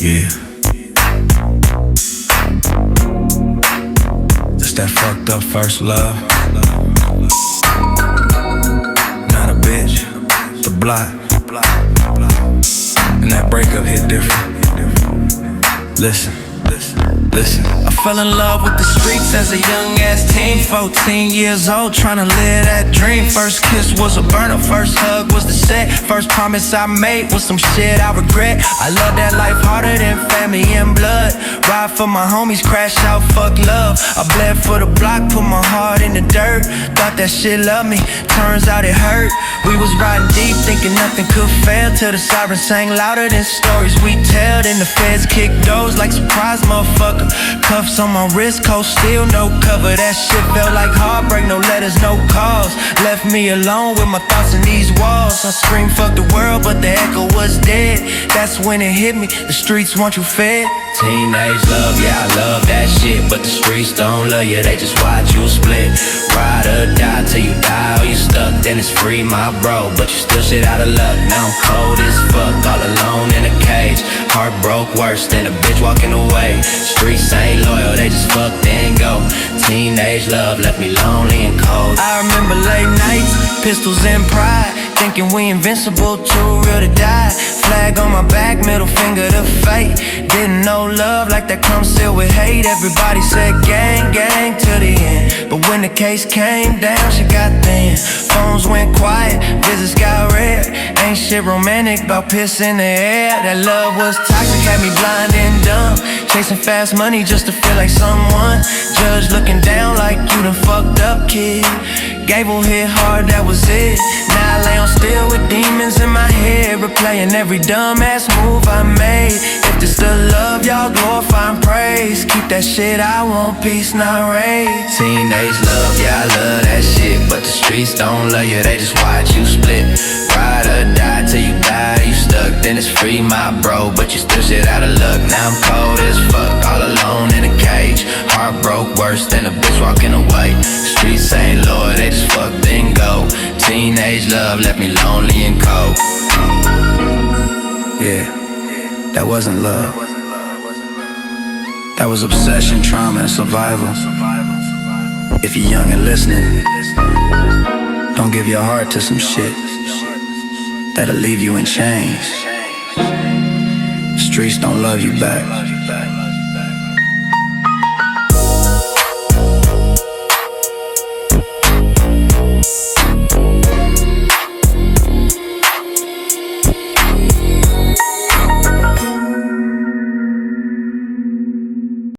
Yeah. Just that fucked up first love. Not a bitch, the block. And that breakup hit different. Listen. I fell in love with the streets as a young ass teen, 14 years old, trying to live that dream. First kiss was a burner, first hug was the set. First promise I made was some shit I regret. I love that life harder than family and blood. Ride for my homies, crash out, fuck love. I bled for the block, put my heart in the dirt. Thought that shit loved me, turns out it hurt. We was riding deep, thinking nothing could fail, till the sirens sang louder than stories we tell. Then the feds kicked doors like surprise motherfucker. Cuffs on my wrist, cold steel, no cover. That shit felt like heartbreak, no letters, no calls. Left me alone with my thoughts in these walls. I screamed fuck the world, but the echo was dead. That's when it hit me, the streets want you fed. Teenage love, yeah, I love that shit, but the streets don't love you, they just watch you split. Ride or die till you die or you stuck, then it's free, my bro, but you still shit out of luck. Now I'm cold as fuck, all alone in a cage. Heart broke worse than a bitch walking away. Streets ain't loyal, they just fuck then go. Teenage love left me lonely and cold. I remember late nights, pistols and pride, thinking we invincible, too real to die. Flag on my back, middle finger to fate. Didn't know love like that comes sealed with hate. Everybody said gang, gang to the end, but when the case came down, she got thin. Phones went quiet, visits got rare. Ain't shit romantic about piss in the air. That love was toxic, had me blind and dumb, chasing fast money just to feel like someone. Judge looking down like you done fucked up, kid. Gable hit hard, that was it. Now I lay on still with demons in my head, replaying every dumbass move I made. If this the love, y'all glorify and praise. Keep that shit, I want peace, not rage. Teenage love, yeah, I love that shit, but the streets don't love you, they just watch you split. Ride or die till you die, you stuck, then it's free, my bro, but you still shit out of luck. Now I'm cold as fuck, all alone in a cage. Heart broke worse than a bitch walking away. Streets ain't loyal, they just fuck then go. Teenage love left me lonely and cold. Yeah, that wasn't love. That was obsession, trauma, and survival. If you're young and listening, don't give your heart to some shit that'll leave you in chains. Streets don't love you back.